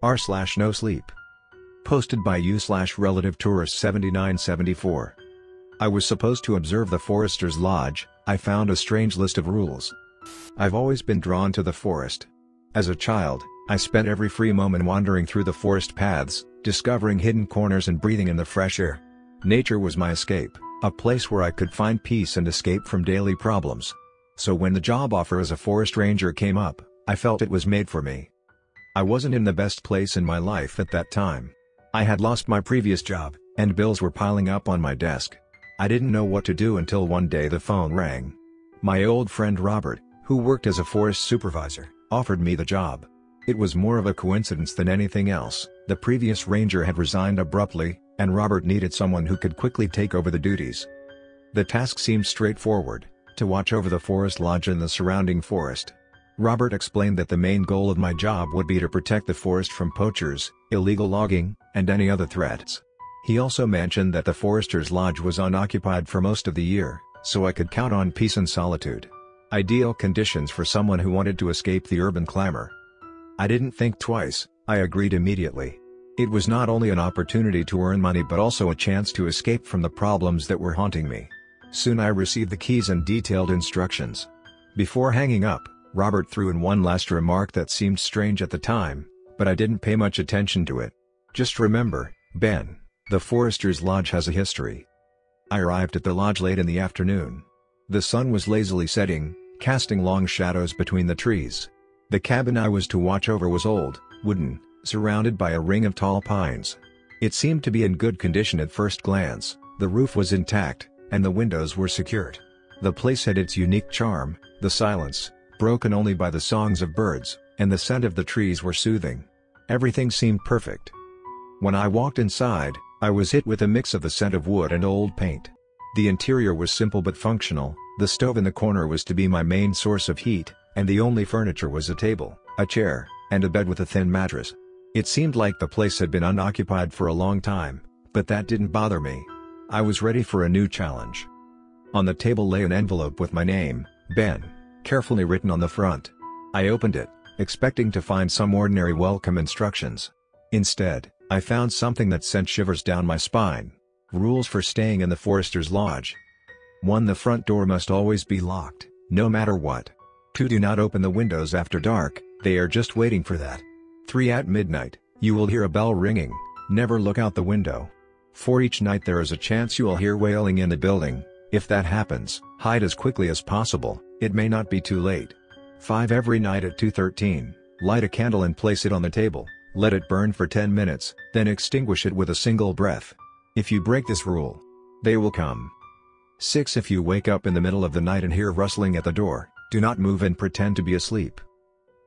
r/NoSleep. Posted by u/relative tourist 7974. I was supposed to observe the Forester's Lodge. I found a strange list of rules. I've always been drawn to the forest. As a child, I spent every free moment wandering through the forest paths, discovering hidden corners and breathing in the fresh air. Nature was my escape, a place where I could find peace and escape from daily problems. So when the job offer as a forest ranger came up, I felt it was made for me. I wasn't in the best place in my life at that time. I had lost my previous job, and bills were piling up on my desk. I didn't know what to do until one day the phone rang. My old friend Robert, who worked as a forest supervisor, offered me the job. It was more of a coincidence than anything else. The previous ranger had resigned abruptly, and Robert needed someone who could quickly take over the duties. The task seemed straightforward: to watch over the forest lodge and the surrounding forest. Robert explained that the main goal of my job would be to protect the forest from poachers, illegal logging, and any other threats. He also mentioned that the Forester's Lodge was unoccupied for most of the year, so I could count on peace and solitude. Ideal conditions for someone who wanted to escape the urban clamor. I didn't think twice, I agreed immediately. It was not only an opportunity to earn money but also a chance to escape from the problems that were haunting me. Soon I received the keys and detailed instructions. Before hanging up, Robert threw in one last remark that seemed strange at the time, but I didn't pay much attention to it. Just remember, Ben, the Forester's Lodge has a history. I arrived at the lodge late in the afternoon. The sun was lazily setting, casting long shadows between the trees. The cabin I was to watch over was old, wooden, surrounded by a ring of tall pines. It seemed to be in good condition at first glance. The roof was intact, and the windows were secured. The place had its unique charm. The silence, broken only by the songs of birds, and the scent of the trees were soothing. Everything seemed perfect. When I walked inside, I was hit with a mix of the scent of wood and old paint. The interior was simple but functional. The stove in the corner was to be my main source of heat, and the only furniture was a table, a chair, and a bed with a thin mattress. It seemed like the place had been unoccupied for a long time, but that didn't bother me. I was ready for a new challenge. On the table lay an envelope with my name, Ben, carefully written on the front. I opened it, expecting to find some ordinary welcome instructions. Instead, I found something that sent shivers down my spine. Rules for staying in the Forester's Lodge. 1. The front door must always be locked, no matter what. 2. Do not open the windows after dark, they are just waiting for that. 3. At midnight, you will hear a bell ringing, never look out the window. 4. Each night there is a chance you will hear wailing in the building. If that happens, hide as quickly as possible, it may not be too late. 5. Every night at 2:13, light a candle and place it on the table. Let it burn for 10 minutes, then extinguish it with a single breath. If you break this rule, they will come. 6. If you wake up in the middle of the night and hear rustling at the door, do not move and pretend to be asleep.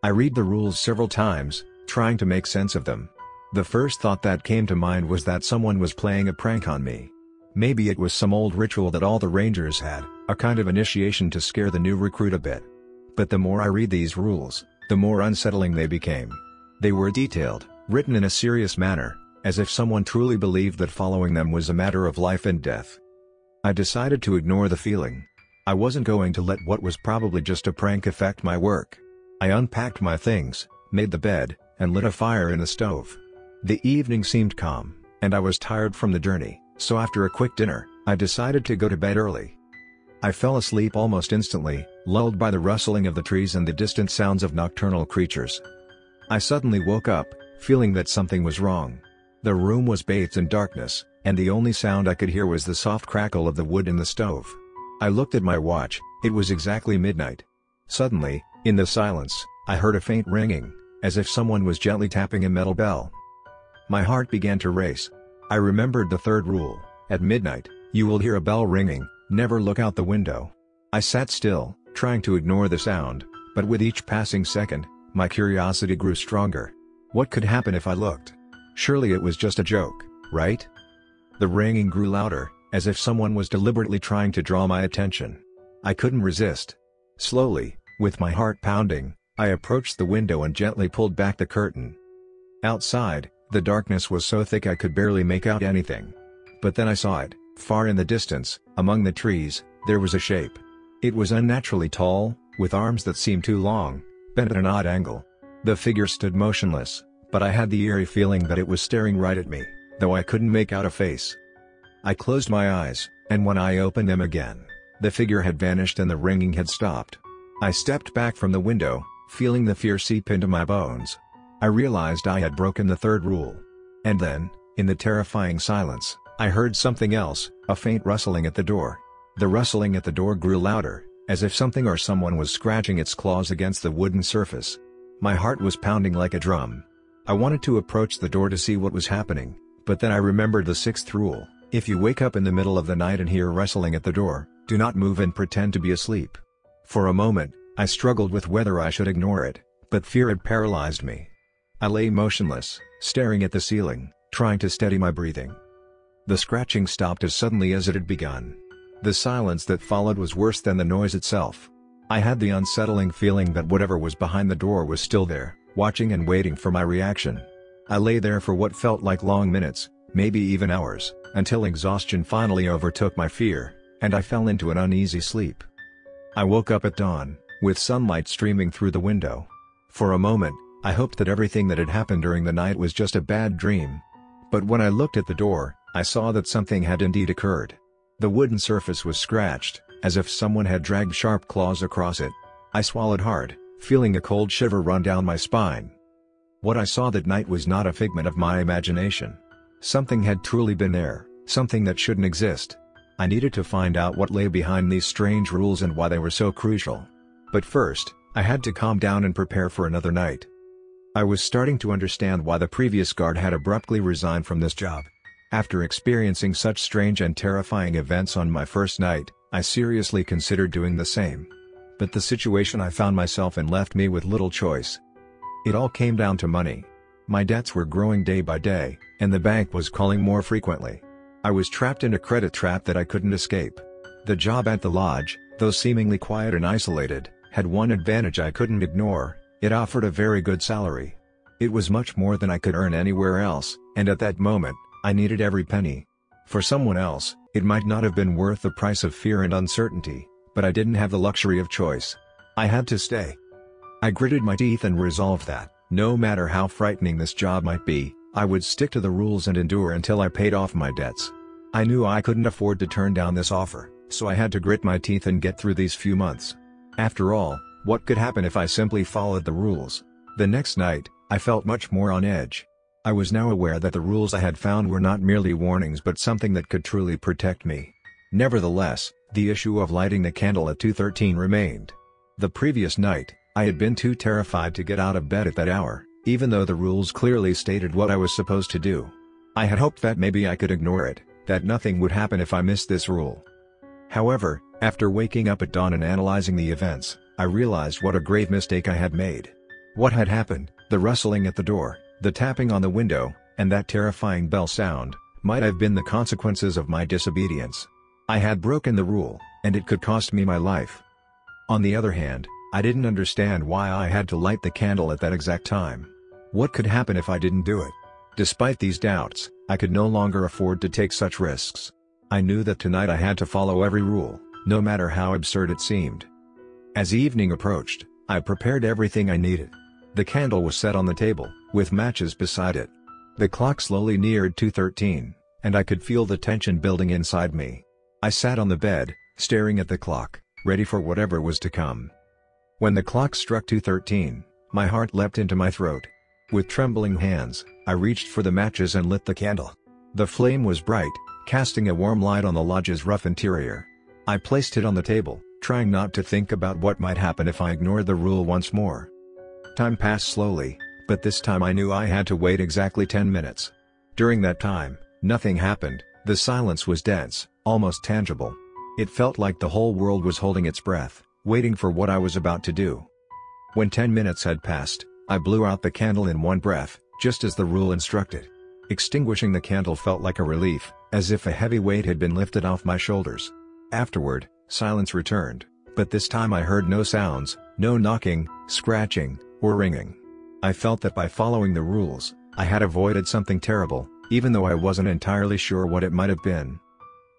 I read the rules several times, trying to make sense of them. The first thought that came to mind was that someone was playing a prank on me. Maybe it was some old ritual that all the rangers had, a kind of initiation to scare the new recruit a bit. But the more I read these rules, the more unsettling they became. They were detailed, written in a serious manner, as if someone truly believed that following them was a matter of life and death. I decided to ignore the feeling. I wasn't going to let what was probably just a prank affect my work. I unpacked my things, made the bed, and lit a fire in the stove. The evening seemed calm, and I was tired from the journey, so after a quick dinner, I decided to go to bed early. I fell asleep almost instantly, lulled by the rustling of the trees and the distant sounds of nocturnal creatures. I suddenly woke up, feeling that something was wrong. The room was bathed in darkness, and the only sound I could hear was the soft crackle of the wood in the stove. I looked at my watch. It was exactly midnight. Suddenly, in the silence, I heard a faint ringing, as if someone was gently tapping a metal bell. My heart began to race. I remembered the third rule: at midnight, you will hear a bell ringing, never look out the window. I sat still, trying to ignore the sound, but with each passing second, my curiosity grew stronger. What could happen if I looked? Surely it was just a joke, right? The ringing grew louder, as if someone was deliberately trying to draw my attention. I couldn't resist. Slowly, with my heart pounding, I approached the window and gently pulled back the curtain. Outside, the darkness was so thick I could barely make out anything. But then I saw it, far in the distance, among the trees. There was a shape. It was unnaturally tall, with arms that seemed too long, bent at an odd angle. The figure stood motionless, but I had the eerie feeling that it was staring right at me, though I couldn't make out a face. I closed my eyes, and when I opened them again, the figure had vanished and the ringing had stopped. I stepped back from the window, feeling the fear seep into my bones. I realized I had broken the third rule. And then, in the terrifying silence, I heard something else, a faint rustling at the door. The rustling at the door grew louder, as if something or someone was scratching its claws against the wooden surface. My heart was pounding like a drum. I wanted to approach the door to see what was happening, but then I remembered the sixth rule: if you wake up in the middle of the night and hear rustling at the door, do not move and pretend to be asleep. For a moment, I struggled with whether I should ignore it, but fear had paralyzed me. I lay motionless, staring at the ceiling, trying to steady my breathing. The scratching stopped as suddenly as it had begun. The silence that followed was worse than the noise itself. I had the unsettling feeling that whatever was behind the door was still there, watching and waiting for my reaction. I lay there for what felt like long minutes, maybe even hours, until exhaustion finally overtook my fear, and I fell into an uneasy sleep. I woke up at dawn, with sunlight streaming through the window. For a moment, I hoped that everything that had happened during the night was just a bad dream. But when I looked at the door, I saw that something had indeed occurred. The wooden surface was scratched, as if someone had dragged sharp claws across it. I swallowed hard, feeling a cold shiver run down my spine. What I saw that night was not a figment of my imagination. Something had truly been there, something that shouldn't exist. I needed to find out what lay behind these strange rules and why they were so crucial. But first, I had to calm down and prepare for another night. I was starting to understand why the previous guard had abruptly resigned from this job. After experiencing such strange and terrifying events on my first night, I seriously considered doing the same. But the situation I found myself in left me with little choice. It all came down to money. My debts were growing day by day, and the bank was calling more frequently. I was trapped in a credit trap that I couldn't escape. The job at the lodge, though seemingly quiet and isolated, had one advantage I couldn't ignore: it offered a very good salary. It was much more than I could earn anywhere else, and at that moment, I needed every penny. For someone else, it might not have been worth the price of fear and uncertainty, but I didn't have the luxury of choice. I had to stay. I gritted my teeth and resolved that, no matter how frightening this job might be, I would stick to the rules and endure until I paid off my debts. I knew I couldn't afford to turn down this offer, so I had to grit my teeth and get through these few months. After all, what could happen if I simply followed the rules? The next night, I felt much more on edge. I was now aware that the rules I had found were not merely warnings but something that could truly protect me. Nevertheless, the issue of lighting the candle at 2:13 remained. The previous night, I had been too terrified to get out of bed at that hour, even though the rules clearly stated what I was supposed to do. I had hoped that maybe I could ignore it, that nothing would happen if I missed this rule. However, after waking up at dawn and analyzing the events, I realized what a grave mistake I had made. What had happened, the rustling at the door, the tapping on the window, and that terrifying bell sound, might have been the consequences of my disobedience. I had broken the rule, and it could cost me my life. On the other hand, I didn't understand why I had to light the candle at that exact time. What could happen if I didn't do it? Despite these doubts, I could no longer afford to take such risks. I knew that tonight I had to follow every rule, no matter how absurd it seemed. As evening approached, I prepared everything I needed. The candle was set on the table, with matches beside it. The clock slowly neared 2:13, and I could feel the tension building inside me. I sat on the bed, staring at the clock, ready for whatever was to come. When the clock struck 2:13, my heart leapt into my throat. With trembling hands, I reached for the matches and lit the candle. The flame was bright, casting a warm light on the lodge's rough interior. I placed it on the table, trying not to think about what might happen if I ignored the rule once more. Time passed slowly, but this time I knew I had to wait exactly 10 minutes. During that time, nothing happened. The silence was dense, almost tangible. It felt like the whole world was holding its breath, waiting for what I was about to do. When 10 minutes had passed, I blew out the candle in one breath, just as the rule instructed. Extinguishing the candle felt like a relief, as if a heavy weight had been lifted off my shoulders. Afterward, silence returned, but this time I heard no sounds, no knocking, scratching, or ringing. I felt that by following the rules, I had avoided something terrible, even though I wasn't entirely sure what it might have been.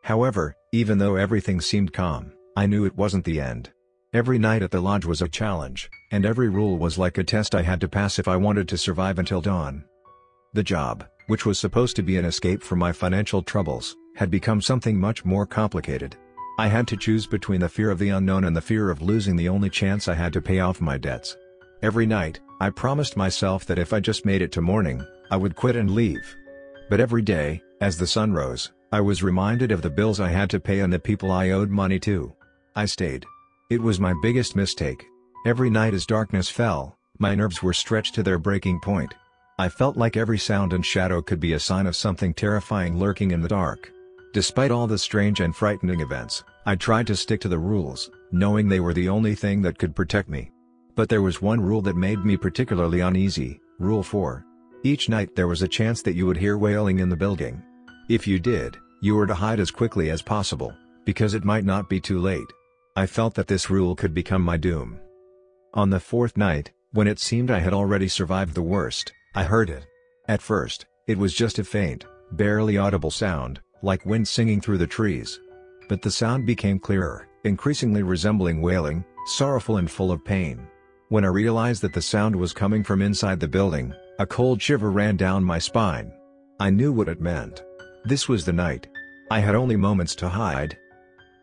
However, even though everything seemed calm, I knew it wasn't the end. Every night at the lodge was a challenge, and every rule was like a test I had to pass if I wanted to survive until dawn. The job, which was supposed to be an escape from my financial troubles, had become something much more complicated. I had to choose between the fear of the unknown and the fear of losing the only chance I had to pay off my debts. Every night, I promised myself that if I just made it to morning, I would quit and leave. But every day, as the sun rose, I was reminded of the bills I had to pay and the people I owed money to. I stayed. It was my biggest mistake. Every night as darkness fell, my nerves were stretched to their breaking point. I felt like every sound and shadow could be a sign of something terrifying lurking in the dark. Despite all the strange and frightening events, I tried to stick to the rules, knowing they were the only thing that could protect me. But there was one rule that made me particularly uneasy, Rule 4. Each night there was a chance that you would hear wailing in the building. If you did, you were to hide as quickly as possible, because it might not be too late. I felt that this rule could become my doom. On the fourth night, when it seemed I had already survived the worst, I heard it. At first, it was just a faint, barely audible sound, like wind singing through the trees. But the sound became clearer, increasingly resembling wailing, sorrowful and full of pain. When I realized that the sound was coming from inside the building, a cold shiver ran down my spine. I knew what it meant. This was the night. I had only moments to hide.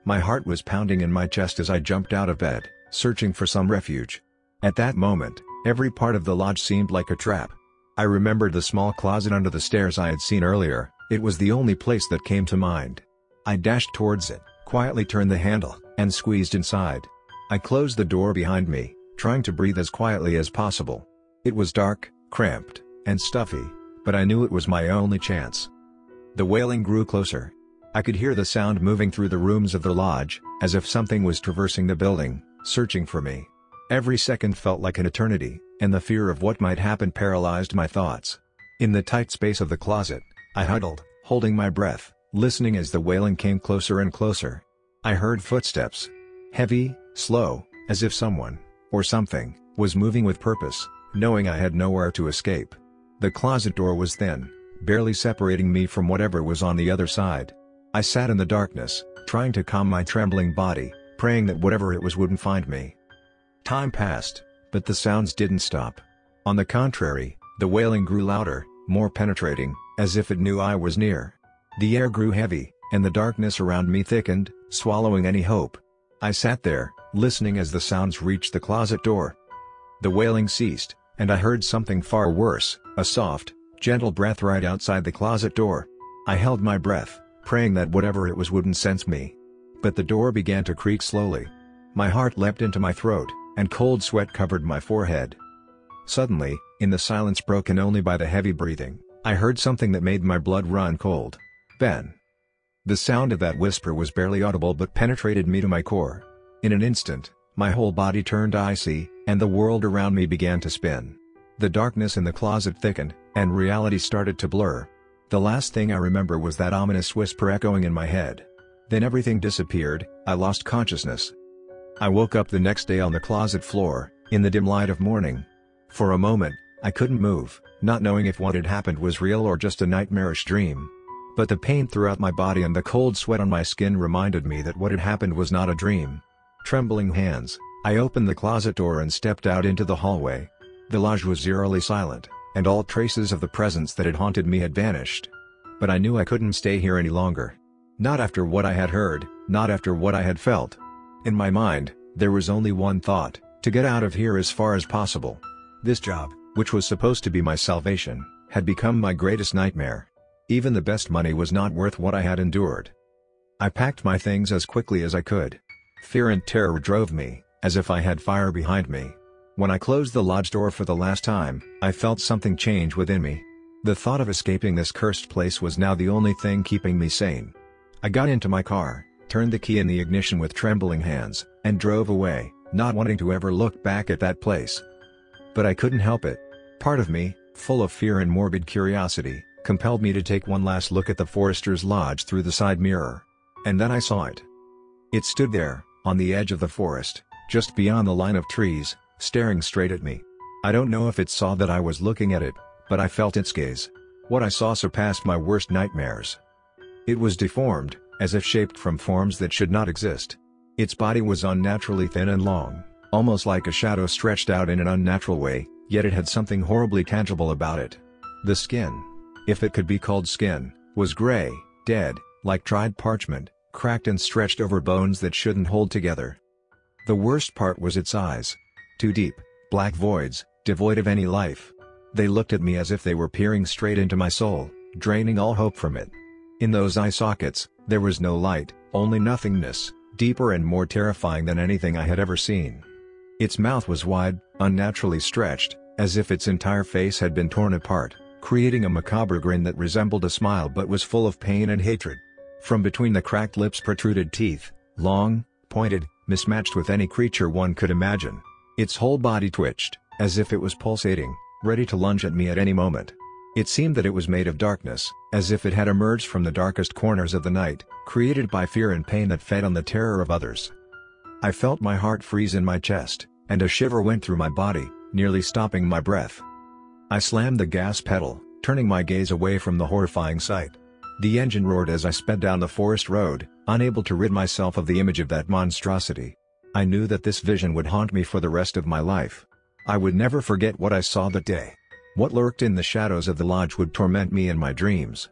My heart was pounding in my chest as I jumped out of bed, searching for some refuge. At that moment, every part of the lodge seemed like a trap. I remembered the small closet under the stairs I had seen earlier. It was the only place that came to mind. I dashed towards it, quietly turned the handle, and squeezed inside. I closed the door behind me, trying to breathe as quietly as possible. It was dark, cramped, and stuffy, but I knew it was my only chance. The wailing grew closer. I could hear the sound moving through the rooms of the lodge, as if something was traversing the building, searching for me. Every second felt like an eternity, and the fear of what might happen paralyzed my thoughts. In the tight space of the closet, I huddled, holding my breath, listening as the wailing came closer and closer. I heard footsteps. Heavy, slow, as if someone, or something, was moving with purpose, knowing I had nowhere to escape. The closet door was thin, barely separating me from whatever was on the other side. I sat in the darkness, trying to calm my trembling body, praying that whatever it was wouldn't find me. Time passed, but the sounds didn't stop. On the contrary, the wailing grew louder, more penetrating, as if it knew I was near. The air grew heavy, and the darkness around me thickened, swallowing any hope. I sat there, listening as the sounds reached the closet door. The wailing ceased, and I heard something far worse, a soft, gentle breath right outside the closet door. I held my breath, praying that whatever it was wouldn't sense me. But the door began to creak slowly. My heart leapt into my throat, and cold sweat covered my forehead. Suddenly, in the silence broken only by the heavy breathing, I heard something that made my blood run cold. "Ben." The sound of that whisper was barely audible but penetrated me to my core. In an instant, my whole body turned icy, and the world around me began to spin. The darkness in the closet thickened, and reality started to blur. The last thing I remember was that ominous whisper echoing in my head. Then everything disappeared. I lost consciousness. I woke up the next day on the closet floor, in the dim light of morning. For a moment, I couldn't move, not knowing if what had happened was real or just a nightmarish dream. But the pain throughout my body and the cold sweat on my skin reminded me that what had happened was not a dream. Trembling hands, I opened the closet door and stepped out into the hallway. The lodge was eerily silent, and all traces of the presence that had haunted me had vanished. But I knew I couldn't stay here any longer. Not after what I had heard, not after what I had felt. In my mind, there was only one thought: to get out of here as far as possible. This job, which was supposed to be my salvation, had become my greatest nightmare. Even the best money was not worth what I had endured. I packed my things as quickly as I could. Fear and terror drove me, as if I had fire behind me. When I closed the lodge door for the last time, I felt something change within me. The thought of escaping this cursed place was now the only thing keeping me sane. I got into my car, turned the key in the ignition with trembling hands, and drove away, not wanting to ever look back at that place. But I couldn't help it. Part of me, full of fear and morbid curiosity, compelled me to take one last look at the Forester's Lodge through the side mirror. And then I saw it. It stood there, on the edge of the forest, just beyond the line of trees, staring straight at me. I don't know if it saw that I was looking at it, but I felt its gaze. What I saw surpassed my worst nightmares. It was deformed, as if shaped from forms that should not exist. Its body was unnaturally thin and long, almost like a shadow stretched out in an unnatural way, yet it had something horribly tangible about it. The skin, if it could be called skin, was gray, dead, like dried parchment, cracked and stretched over bones that shouldn't hold together. The worst part was its eyes. Two deep, black voids, devoid of any life. They looked at me as if they were peering straight into my soul, draining all hope from it. In those eye sockets, there was no light, only nothingness, deeper and more terrifying than anything I had ever seen. Its mouth was wide, unnaturally stretched, as if its entire face had been torn apart, creating a macabre grin that resembled a smile but was full of pain and hatred. From between the cracked lips protruded teeth, long, pointed, mismatched with any creature one could imagine. Its whole body twitched, as if it was pulsating, ready to lunge at me at any moment. It seemed that it was made of darkness, as if it had emerged from the darkest corners of the night, created by fear and pain that fed on the terror of others. I felt my heart freeze in my chest, and a shiver went through my body, nearly stopping my breath. I slammed the gas pedal, turning my gaze away from the horrifying sight. The engine roared as I sped down the forest road, unable to rid myself of the image of that monstrosity. I knew that this vision would haunt me for the rest of my life. I would never forget what I saw that day. What lurked in the shadows of the lodge would torment me in my dreams.